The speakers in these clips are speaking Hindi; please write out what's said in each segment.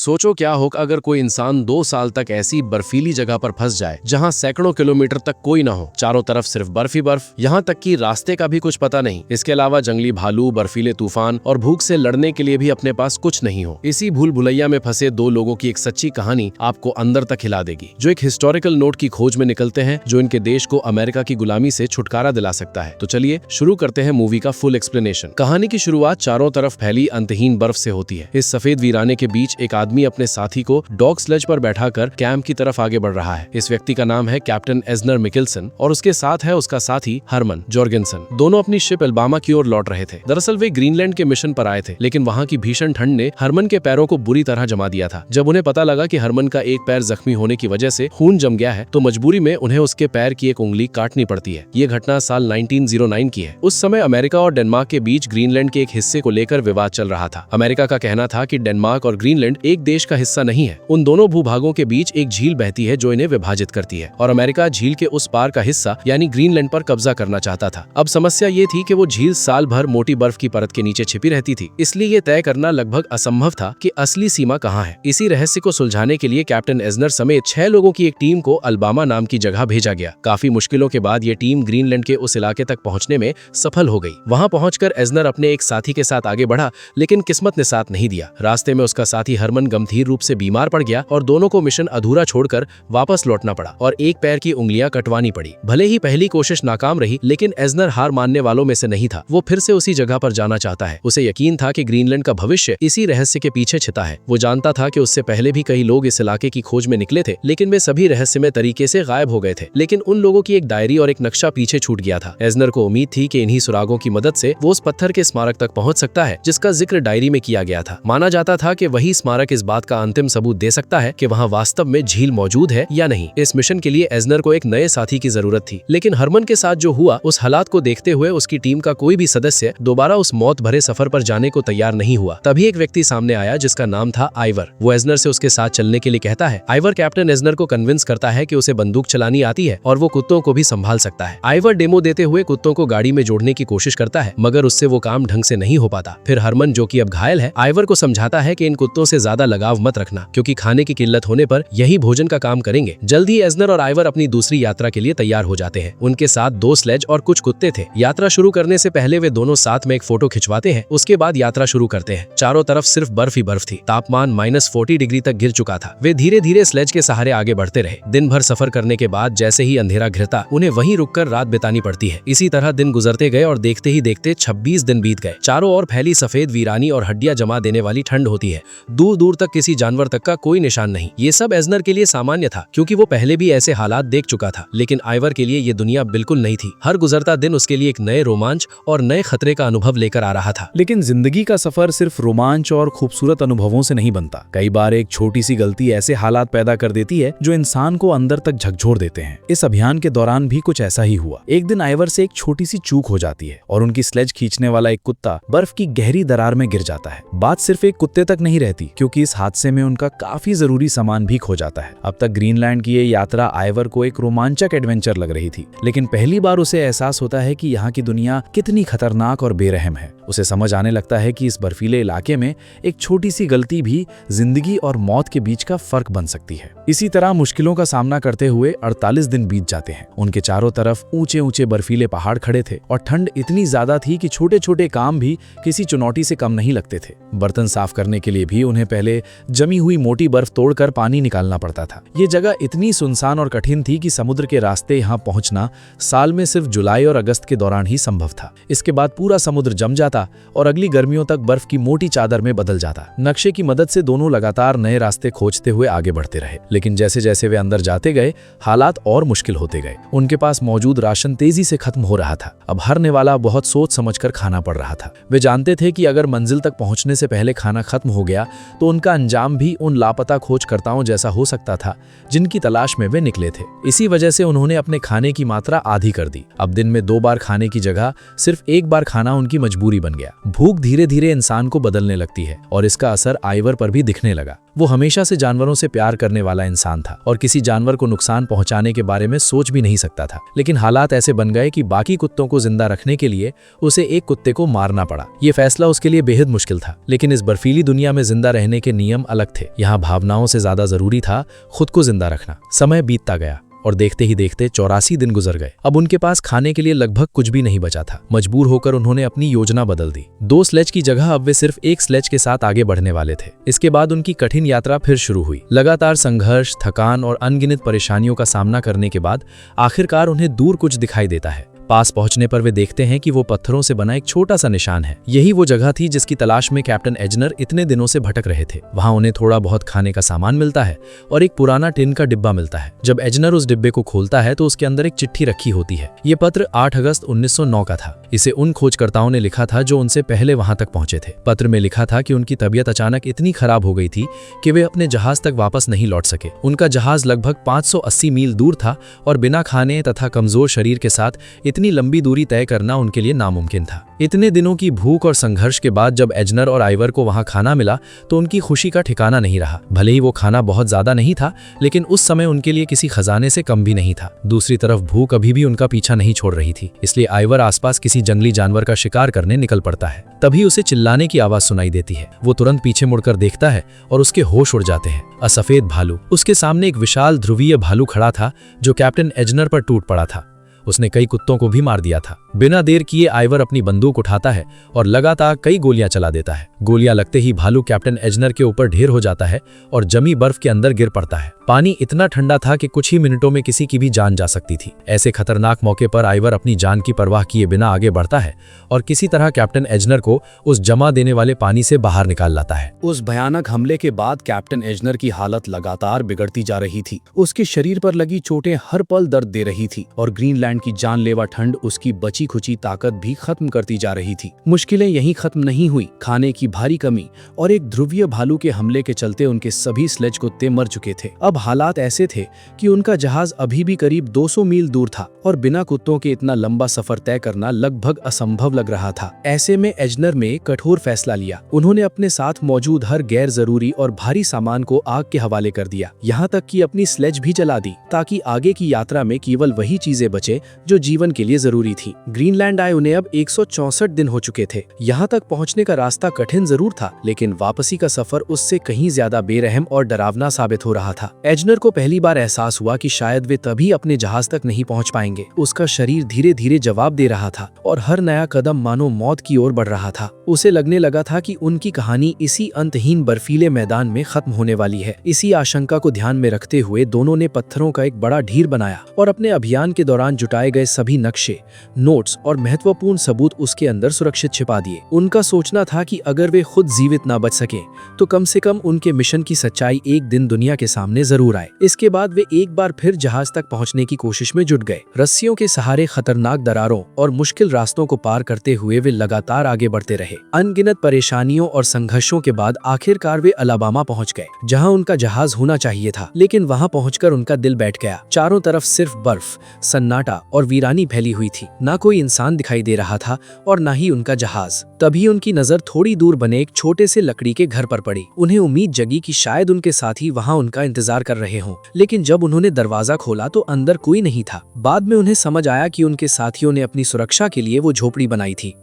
सोचो क्या होगा अगर कोई इंसान 2 साल तक ऐसी बर्फीली जगह पर फंस जाए जहां सैकड़ों किलोमीटर तक कोई ना हो, चारों तरफ सिर्फ बर्फ ही बर्फ, यहाँ तक कि रास्ते का भी कुछ पता नहीं। इसके अलावा जंगली भालू, बर्फीले तूफान और भूख से लड़ने के लिए भी अपने पास कुछ नहीं हो। इसी भूल भुलैया में फंसे 2 लोगों की एक सच्ची कहानी आपको अंदर तक हिला देगी, जो एक हिस्टोरिकल नोट की खोज में निकलते हैं जो इनके देश को अमेरिका की गुलामी से छुटकारा दिला सकता है। तो चलिए शुरू करते हैं मूवी का फुल एक्सप्लेनेशन। कहानी की शुरुआत चारों तरफ फैली अंतहीन बर्फ से होती है। इस सफेद वीराने के बीच एक आदमी अपने साथी को डॉग स्लेज पर बैठाकर कैंप की तरफ आगे बढ़ रहा है। इस व्यक्ति का नाम है कैप्टन एजनर मिकेल्सन और उसके साथ है उसका साथी हरमन जॉर्गेनसन। दोनों अपनी शिप एल्बामा की ओर लौट रहे थे। दरअसल वे ग्रीनलैंड के मिशन पर आए थे, लेकिन वहाँ की भीषण ठंड ने हरमन के पैरों को बुरी तरह जमा दिया था। जब उन्हें पता लगा कि हरमन का एक पैर जख्मी होने की वजह से खून जम गया है, तो मजबूरी में उन्हें उसके पैर की एक उंगली काटनी पड़ती है। ये घटना साल 1909 की है। उस समय अमेरिका और डेनमार्क के बीच ग्रीनलैंड के एक हिस्से को लेकर विवाद चल रहा था। अमेरिका का कहना था कि डेनमार्क और ग्रीनलैंड एक देश का हिस्सा नहीं है। उन दोनों भूभागों के बीच एक झील बहती है जो इन्हें विभाजित करती है, और अमेरिका झील के उस पार का हिस्सा यानी ग्रीनलैंड पर कब्जा करना चाहता था। अब समस्या ये थी कि वो झील साल भर मोटी बर्फ की परत के नीचे छिपी रहती थी, इसलिए ये तय करना लगभग असंभव था कि असली सीमा कहाँ है। इसी रहस्य को सुलझाने के लिए कैप्टन एजनर समेत 6 लोगों की एक टीम को अल्बामा नाम की जगह भेजा गया। काफी मुश्किलों के बाद ये टीम ग्रीनलैंड के उस इलाके तक पहुंचने में सफल हो गई। वहां पहुंचकर एजनर अपने एक साथी के साथ आगे बढ़ा, लेकिन किस्मत ने साथ नहीं दिया। रास्ते में उसका साथी हरमन गंभीर रूप से बीमार पड़ गया और दोनों को मिशन अधूरा छोड़कर वापस लौटना पड़ा और एक पैर की उंगलियां कटवानी पड़ी। भले ही पहली कोशिश नाकाम रही, लेकिन एजनर हार मानने वालों में से नहीं था। वो फिर से उसी जगह पर जाना चाहता है। उसे यकीन था कि ग्रीनलैंड का भविष्य इसी रहस्य के पीछे छिपा है। वो जानता था कि उससे पहले भी कई लोग इस इलाके की खोज में निकले थे, लेकिन वे सभी रहस्यमय तरीके से गायब हो गए थे। लेकिन उन लोगों की एक डायरी और एक नक्शा पीछे छूट गया था। एजनर को उम्मीद थी कि इन्हीं सुरागों की मदद से वो उस पत्थर के स्मारक तक पहुंच सकता है जिसका जिक्र डायरी में किया गया था। माना जाता था कि वही स्मारक इस बात का अंतिम सबूत दे सकता है कि वहां वास्तव में झील मौजूद है या नहीं। इस मिशन के लिए एजनर को एक नए साथी की जरूरत थी, लेकिन हरमन के साथ जो हुआ उस हालात को देखते हुए उसकी टीम का कोई भी सदस्य दोबारा उस मौत भरे सफर पर जाने को तैयार नहीं हुआ। तभी एक व्यक्ति सामने आया जिसका नाम था आइवर। वो एजनर से उसके साथ चलने के लिए कहता है। आइवर कैप्टन एजनर को कन्विंस करता है कि उसे बंदूक चलानी आती है और वो कुत्तों को भी संभाल सकता है। आइवर डेमो देते हुए कुत्तों को गाड़ी में जोड़ने की कोशिश करता है, मगर उससे वो काम ढंग से नहीं हो पाता। फिर हरमन, जो कि अब घायल है, आइवर को समझाता है कि इन कुत्तों से ज्यादा लगाव मत रखना, क्योंकि खाने की किल्लत होने पर यही भोजन का काम करेंगे। जल्द ही एजनर और आइवर अपनी दूसरी यात्रा के लिए तैयार हो जाते हैं। उनके साथ 2 स्लेज और कुछ कुत्ते थे। यात्रा शुरू करने से पहले वे दोनों साथ में एक फोटो खिंचवाते हैं। उसके बाद यात्रा शुरू करते हैं। चारों तरफ सिर्फ बर्फ ही बर्फ थी। तापमान -40 डिग्री तक गिर चुका था। वे धीरे धीरे स्लेज के सहारे आगे बढ़ते रहे। दिन भर सफर करने के बाद जैसे ही अंधेरा घिरता, उन्हें वहीं रुककर रात बितानी पड़ती है। इसी तरह दिन गुजरते गए और देखते ही देखते 26 दिन बीत गए। चारों ओर फैली सफेद वीरानी और हड्डियां जमा देने वाली ठंड होती है। दूर दूर तक किसी जानवर तक का कोई निशान नहीं। ये सब एजनर के लिए सामान्य था, क्योंकि वो पहले भी ऐसे हालात देख चुका था। लेकिन आइवर के लिए ये दुनिया बिल्कुल नहीं थी। हर गुजरता दिन उसके लिए एक नए रोमांच और नए खतरे का अनुभव लेकर आ रहा था। लेकिन जिंदगी का सफर सिर्फ रोमांच और खूबसूरत अनुभवों से नहीं बनता। कई बार एक छोटी सी गलती ऐसे हालात पैदा कर देती है जो इंसान को अंदर तक झकझोर देते हैं। इस अभियान के दौरान भी कुछ ऐसा ही हुआ। एक दिन आइवर से एक छोटी सी चूक हो जाती है और उनकी स्लेज खींचने वाला एक कुत्ता बर्फ की गहरी दरार में गिर जाता है। बात सिर्फ एक कुत्ते तक नहीं रहती, क्योंकि इस हादसे में उनका काफी जरूरी सामान भी खो जाता है। अब तक ग्रीनलैंड की ये यात्रा आइवर को एक रोमांचक एडवेंचर लग रही थी, लेकिन पहली बार उसे एहसास होता है कि यहाँ की दुनिया कितनी खतरनाक और बेरहम है। उसे समझ आने लगता है कि इस बर्फीले इलाके में एक छोटी सी गलती भी जिंदगी और मौत के बीच का फर्क बन सकती है। इसी तरह मुश्किलों का सामना करते हुए 48 दिन बीत जाते हैं। उनके चारों तरफ ऊंचे ऊंचे बर्फीले पहाड़ खड़े थे और ठंड इतनी ज्यादा थी कि छोटे छोटे काम भी किसी चुनौती से कम नहीं लगते थे। बर्तन साफ करने के लिए भी उन्हें पहले जमी हुई मोटी बर्फ तोड़कर पानी निकालना पड़ता था। ये जगह इतनी सुनसान और कठिन थी कि समुद्र के रास्ते यहाँ पहुंचना साल में सिर्फ जुलाई और अगस्त के दौरान ही संभव था। इसके बाद पूरा समुद्र जम जाता और अगली गर्मियों तक बर्फ की मोटी चादर में बदल जाता। नक्शे की मदद से दोनों लगातार नए रास्ते खोजते हुए आगे बढ़ते रहे, लेकिन जैसे जैसे वे अंदर जाते गए हालात और मुश्किल होते गए। उनके पास मौजूद राशन तेजी से खत्म हो रहा था। अब हरने वाला बहुत सोच समझकर खाना पड़ रहा था। वे जानते थे कि अगर मंजिल तक पहुंचने से पहले खाना खत्म हो गया तो उनका अंजाम भी उन लापता खोजकर्ताओं जैसा हो सकता था जिनकी तलाश में वे निकले थे। इसी वजह से उन्होंने अपने खाने की मात्रा आधी कर दी। अब दिन में 2 बार खाने की जगह सिर्फ 1 बार खाना उनकी मजबूरी बन गया। भूख धीरे धीरे इंसान को बदलने लगती है और इसका असर आइवर पर भी दिखने लगा। वो हमेशा से जानवरों से प्यार करने वाला इंसान था और किसी जानवर को नुकसान पहुंचाने के बारे में सोच भी नहीं सकता था। लेकिन हालात ऐसे बन गए कि बाकी कुत्तों को जिंदा रखने के लिए उसे एक कुत्ते को मारना पड़ा। ये फैसला उसके लिए बेहद मुश्किल था, लेकिन इस बर्फीली दुनिया में जिंदा रहने के नियम अलग थे। यहाँ भावनाओं से ज्यादा जरूरी था खुद को जिंदा रखना। समय बीतता गया और देखते ही देखते 84 दिन गुजर गए। अब उनके पास खाने के लिए लगभग कुछ भी नहीं बचा था। मजबूर होकर उन्होंने अपनी योजना बदल दी। 2 स्लेज की जगह अब वे सिर्फ एक स्लेज के साथ आगे बढ़ने वाले थे। इसके बाद उनकी कठिन यात्रा फिर शुरू हुई। लगातार संघर्ष, थकान और अनगिनत परेशानियों का सामना करने के बाद आखिरकार उन्हें दूर कुछ दिखाई देता है। पास पहुंचने पर वे देखते हैं कि वो पत्थरों से बना एक छोटा सा निशान है। यही वो जगह थी जिसकी तलाश में कैप्टन एजनर इतने दिनों से भटक रहे थे। वहां उन्हें थोड़ा बहुत खाने का सामान मिलता है और एक पुराना टिन का डिब्बा मिलता है। जब एजनर उस डिब्बे को खोलता है तो उसके अंदर एक चिट्ठी रखी होती है। ये पत्र 8 अगस्त 1909 का था। इसे उन खोजकर्ताओं ने लिखा था जो उनसे पहले वहां तक पहुंचे थे। पत्र में लिखा था कि उनकी तबीयत अचानक इतनी खराब हो गई थी कि वे अपने जहाज तक वापस नहीं लौट सके। उनका जहाज लगभग 580 मील दूर था और बिना खाने तथा कमजोर शरीर के साथ इतनी लंबी दूरी तय करना उनके लिए नामुमकिन था। इतने दिनों की भूख और संघर्ष के बाद जब एजनर और आइवर को वहां खाना मिला तो उनकी खुशी का ठिकाना नहीं रहा। भले ही वो खाना बहुत ज्यादा नहीं था, लेकिन उस समय उनके लिए किसी खजाने से कम भी नहीं था। दूसरी तरफ भूख अभी भी उनका पीछा नहीं छोड़ रही थी। इसलिए आइवर आसपास किसी जंगली जानवर का शिकार करने निकल पड़ता है। तभी उसे चिल्लाने की आवाज सुनाई देती है। वो तुरंत पीछे मुड़कर देखता है और उसके होश उड़ जाते हैं। असफेद भालू। उसके सामने एक विशाल ध्रुवीय भालू खड़ा था जो कैप्टन एजनर पर टूट पड़ा था। उसने कई कुत्तों को भी मार दिया था। बिना देर किए आइवर अपनी बंदूक उठाता है और लगातार कई गोलियां चला देता है। गोलियां लगते ही भालू कैप्टन एजनर के ऊपर ढेर हो जाता है और जमी बर्फ के अंदर गिर पड़ता है। पानी इतना ठंडा था कि कुछ ही मिनटों में किसी की भी जान जा सकती थी। ऐसे खतरनाक मौके पर आइवर अपनी जान की परवाह किए बिना आगे बढ़ता है और किसी तरह कैप्टन एजनर को उस जमा देने वाले पानी से बाहर निकाल लाता है। उस भयानक हमले के बाद कैप्टन एजनर की हालत लगातार बिगड़ती जा रही थी। उसके शरीर पर लगी चोटें हर पल दर्द दे रही थी और ग्रीनलैंड की जानलेवा ठंड उसकी बची खुची ताकत भी खत्म करती जा रही थी। मुश्किलें यहीं खत्म नहीं हुई। खाने की भारी कमी और एक ध्रुवीय भालू के हमले के चलते उनके सभी स्लेज कुत्ते मर चुके थे। अब हालात ऐसे थे कि उनका जहाज अभी भी करीब 200 मील दूर था और बिना कुत्तों के इतना लंबा सफर तय करना लगभग असंभव लग रहा था। ऐसे में एजनर ने कठोर फैसला लिया। उन्होंने अपने साथ मौजूद हर गैर जरूरी और भारी सामान को आग के हवाले कर दिया, यहाँ तक कि अपनी स्लेज भी जला दी ताकि आगे की यात्रा में केवल वही चीजें बचे जो जीवन के लिए जरूरी थी। ग्रीनलैंड आए उन्हें अब 164 दिन हो चुके थे। यहाँ तक पहुँचने का रास्ता कठिन जरूर था, लेकिन वापसी का सफर उससे कहीं ज्यादा बेरहम और डरावना साबित हो रहा था। एजनर को पहली बार एहसास हुआ कि शायद वे तभी अपने जहाज तक नहीं पहुँच पाएंगे। उसका शरीर धीरे धीरे जवाब दे रहा था और हर नया कदम मानो मौत की ओर बढ़ रहा था। उसे लगने लगा था कि उनकी कहानी इसी अंतहीन बर्फीले मैदान में खत्म होने वाली है। इसी आशंका को ध्यान में रखते हुए दोनों ने पत्थरों का एक बड़ा ढीर बनाया और अपने अभियान के दौरान जुटाए गए सभी नक्शे, नोट्स और महत्वपूर्ण सबूत उसके अंदर सुरक्षित छिपा दिए। उनका सोचना था कि अगर वे खुद जीवित ना बच सके तो कम से कम उनके मिशन की सच्चाई एक दिन दुनिया के सामने जरूर आए। इसके बाद वे एक बार फिर जहाज तक पहुंचने की कोशिश में जुट गए। रस्सियों के सहारे खतरनाक दरारों और मुश्किल रास्तों को पार करते हुए वे लगातार आगे बढ़ते रहे। अनगिनत परेशानियों और संघर्षों के बाद आखिरकार वे अलाबामा पहुंच गए, जहां उनका जहाज होना चाहिए था। लेकिन वहां पहुंचकर उनका दिल बैठ गया। चारों तरफ सिर्फ बर्फ, सन्नाटा और वीरानी फैली हुई थी। ना कोई इंसान दिखाई दे रहा था और ना ही उनका जहाज। तभी उनकी नजर थोड़ी दूर बने एक छोटे से लकड़ी के घर पर पड़ी। उन्हें उम्मीद जगी कि शायद उनके साथी वहां उनका इंतजार कर रहे हों, लेकिन जब उन्होंने दरवाजा खोला तो अंदर कोई नहीं था। बाद में उन्हें समझ आया कि उनके साथियों ने अपनी सुरक्षा के लिए वो झोपड़ी बनाई थी।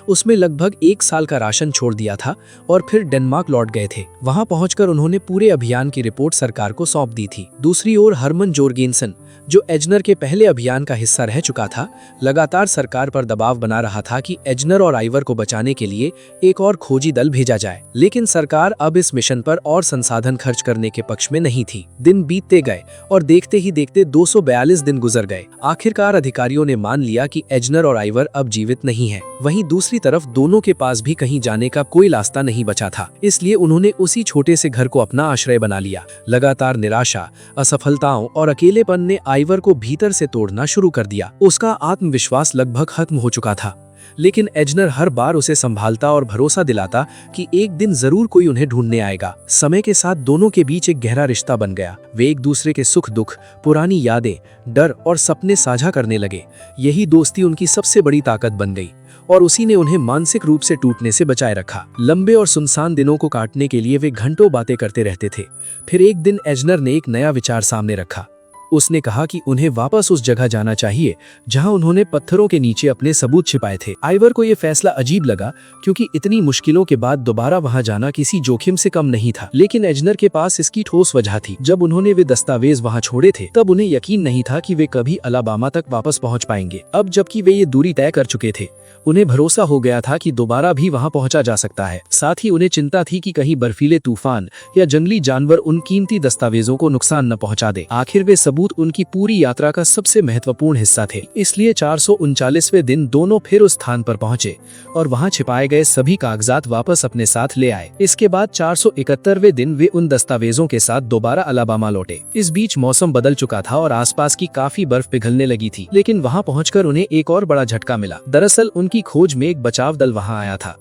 उसमें लगभग 1 साल का राशन छोड़ दिया था और फिर डेनमार्क लौट गए थे। वहां पहुंचकर उन्होंने पूरे अभियान की रिपोर्ट सरकार को सौंप दी थी। दूसरी ओर हरमन जोरगेनसन, जो एजनर के पहले अभियान का हिस्सा रह चुका था, लगातार सरकार पर दबाव बना रहा था कि एजनर और आइवर को बचाने के लिए एक और खोजी दल भेजा जाए। लेकिन सरकार अब इस मिशन पर और संसाधन खर्च करने के पक्ष में नहीं थी। दिन बीतते गए और देखते ही देखते 242 दिन गुजर गए। आखिरकार अधिकारियों ने मान लिया कि एजनर और आइवर अब जीवित नहीं है। वहीं दूसरी तरफ दोनों के पास भी कहीं जाने का कोई रास्ता नहीं बचा था। इसलिए उन्होंने उसी छोटे से घर को अपना आश्रय बना लिया। लगातार निराशा, असफलताओं और अकेलेपन ने आइवर को भीतर से तोड़ना शुरू कर दिया। उसका आत्मविश्वास लगभग खत्म हो चुका था, लेकिन एजनर हर बार उसे संभालता और भरोसा दिलाता कि एक दिन जरूर कोई उन्हें ढूंढने आएगा। समय के साथ दोनों के बीच एक गहरा रिश्ता बन गया। वे एक दूसरे के सुख दुख, पुरानी यादें, डर और सपने साझा करने लगे। यही दोस्ती उनकी सबसे बड़ी ताकत बन गई और उसी ने उन्हें मानसिक रूप से टूटने से बचाए रखा। लंबे और सुनसान दिनों को काटने के लिए वे घंटों बातें करते रहते थे। फिर एक दिन एजनर ने एक नया विचार सामने रखा। उसने कहा कि उन्हें वापस उस जगह जाना चाहिए जहां उन्होंने पत्थरों के नीचे अपने सबूत छिपाए थे। आइवर को यह फैसला अजीब लगा क्योंकि इतनी मुश्किलों के बाद दोबारा वहां जाना किसी जोखिम से कम नहीं था, लेकिन एजनर के पास इसकी ठोस वजह थी। जब उन्होंने वे दस्तावेज वहां छोड़े थे तब उन्हें यकीन नहीं था कि वे कभी अलाबामा तक वापस पहुंच पाएंगे। अब जबकि वे ये दूरी तय कर चुके थे, उन्हें भरोसा हो गया था कि दोबारा भी वहां पहुंचा जा सकता है। साथ ही उन्हें चिंता थी कि कहीं बर्फीले तूफान या जंगली जानवर उन कीमती दस्तावेजों को नुकसान न पहुंचा दे। आखिर वे सबूत उनकी पूरी यात्रा का सबसे महत्वपूर्ण हिस्सा थे। इसलिए 439वें दिन दोनों फिर उस स्थान पर पहुंचे और वहां छिपाए गए सभी कागजात वापस अपने साथ ले आए। इसके बाद 471वें दिन वे उन दस्तावेजों के साथ दोबारा अलाबामा लौटे। इस बीच मौसम बदल चुका था और आसपास की काफी बर्फ पिघलने लगी थी, लेकिन वहां पहुंचकर उन्हें एक और बड़ा झटका मिला। दरअसल उनकी खोज में एक बचाव दल वहां आया था।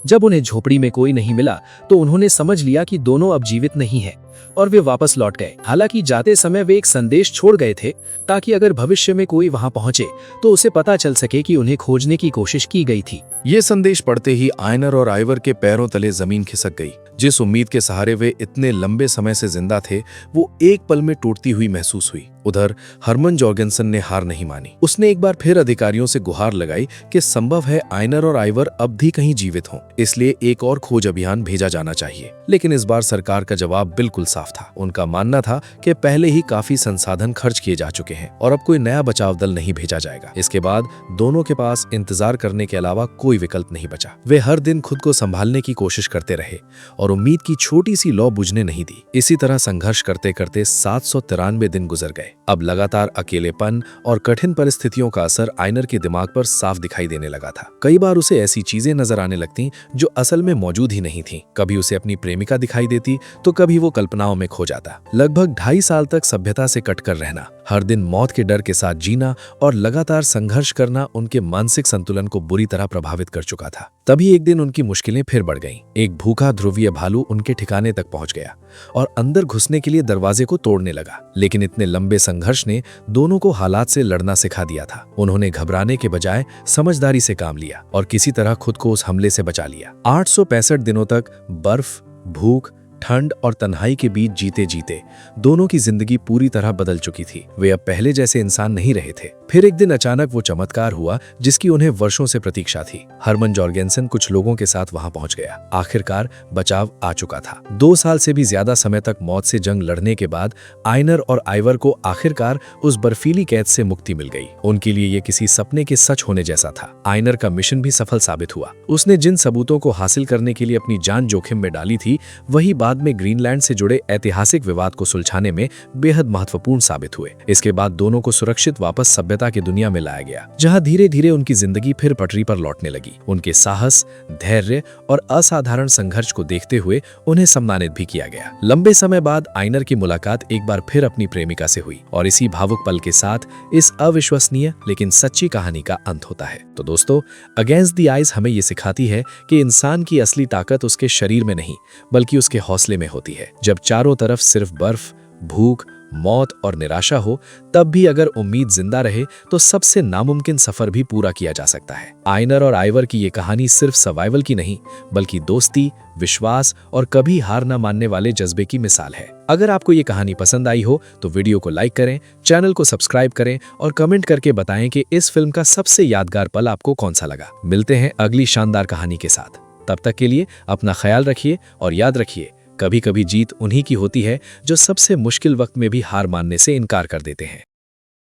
जब उन्हें झोपड़ी में कोई नहीं मिला तो उन्होंने समझ लिया कि दोनों अब जीवित नहीं है और वे वापस लौट गए। हालांकि जाते समय वे एक संदेश छोड़ गए थे ताकि अगर भविष्य में कोई वहां पहुंचे तो उसे पता चल सके कि उन्हें खोजने की कोशिश की गई थी। ये संदेश पढ़ते ही आयनर और आइवर के पैरों तले जमीन खिसक गई। जिस उम्मीद के सहारे वे इतने लंबे समय से जिंदा थे वो एक पल में टूटती हुई महसूस हुई। उधर हरमन जॉर्गेंसन ने हार नहीं मानी। उसने एक बार फिर अधिकारियों से गुहार लगाई कि संभव है आयनर और आइवर अब भी कहीं जीवित हों, इसलिए एक और खोज अभियान भेजा जाना चाहिए। लेकिन इस बार सरकार का जवाब बिल्कुल साफ था। उनका मानना था कि पहले ही काफी संसाधन खर्च किए जा चुके हैं और अब कोई नया बचाव दल नहीं भेजा जाएगा। इसके बाद दोनों के पास इंतजार करने के अलावा कोई विकल्प नहीं बचा। वे हर दिन खुद को संभालने की कोशिश करते रहे और उम्मीद की छोटी सी लौ बुझने नहीं दी। इसी तरह संघर्ष करते करते 793 दिन गुजर गए। अब लगातार अकेलेपन और कठिन परिस्थितियों का असर आयनर के दिमाग पर साफ दिखाई देने लगा था। कई बार उसे ऐसी चीजें नजर आने लगती जो असल में मौजूद ही नहीं थी। कभी उसे अपनी प्रेमिका दिखाई देती तो कभी वो कल्पनाओं में खो जाता। लगभग 2.5 साल तक सभ्यता से कटकर रहना, हर दिन मौत के डर के साथ जीना और लगातार संघर्ष करना उनके मानसिक संतुलन को बुरी तरह प्रभावित कर चुका था। तभी एक दिन उनकी मुश्किलें फिर बढ़ गईं। एक भूखा ध्रुवीय भालू उनके ठिकाने तक पहुंच गया और अंदर घुसने के लिए दरवाजे को तोड़ने लगा। लेकिन इतने लंबे संघर्ष ने दोनों को हालात से लड़ना सिखा दिया था। उन्होंने घबराने के बजाय समझदारी से काम लिया और किसी तरह खुद को उस हमले से बचा लिया। 865 दिनों तक बर्फ, भूख, ठंड और तन्हाई के बीच जीते जीते दोनों की जिंदगी पूरी तरह बदल चुकी थी। वे अब पहले जैसे इंसान नहीं रहे थे। फिर एक दिन अचानक वो चमत्कार हुआ जिसकी उन्हें वर्षों से प्रतीक्षा थी। हरमन जॉर्गेंसन कुछ लोगों के साथ वहां पहुंच गया। आखिरकार बचाव आ चुका था। 2 साल से भी ज्यादा समय तक मौत से जंग लड़ने के बाद आयनर और आइवर को आखिरकार उस बर्फीली कैद से मुक्ति मिल गई। उनके लिए ये किसी सपने के सच होने जैसा था। आयनर का मिशन भी सफल साबित हुआ। उसने जिन सबूतों को हासिल करने के लिए अपनी जान जोखिम में डाली थी वही बाद में ग्रीनलैंड से जुड़े ऐतिहासिक विवाद को सुलझाने में बेहद महत्वपूर्ण साबित हुए। इसके बाद दोनों को सुरक्षित वापस सभ्यता की दुनिया में लाया गया, जहां धीरे धीरे उनकी जिंदगी फिर पटरी पर लौटने लगी। उनके साहस, धैर्य और असाधारण संघर्ष को देखते हुए उन्हें सम्मानित भी किया गया। लंबे समय बाद आयनर की मुलाकात एक बार फिर अपनी प्रेमिका से हुई और इसी भावुक पल के साथ इस अविश्वसनीय लेकिन सच्ची कहानी का अंत होता है। तो दोस्तों, अगेंस्ट द आइज हमें ये सिखाती है कि इंसान की असली ताकत उसके शरीर में नहीं बल्कि उसके हौसले में होती है। जब चारों तरफ सिर्फ बर्फ, भूख, मौत और निराशा हो तब भी अगर उम्मीद जिंदा रहे तो सबसे नामुमकिन सफर भी पूरा किया जा सकता है। आयनर और आइवर की ये कहानी सिर्फ सर्वाइवल की नहीं बल्कि दोस्ती, विश्वास और कभी हार न मानने वाले जज्बे की मिसाल है। अगर आपको ये कहानी पसंद आई हो तो वीडियो को लाइक करें, चैनल को सब्सक्राइब करें और कमेंट करके बताएं कि इस फिल्म का सबसे यादगार पल आपको कौन सा लगा। मिलते हैं अगली शानदार कहानी के साथ। तब तक के लिए अपना ख्याल रखिए और याद रखिए, कभी कभी जीत उन्हीं की होती है जो सबसे मुश्किल वक्त में भी हार मानने से इनकार कर देते हैं।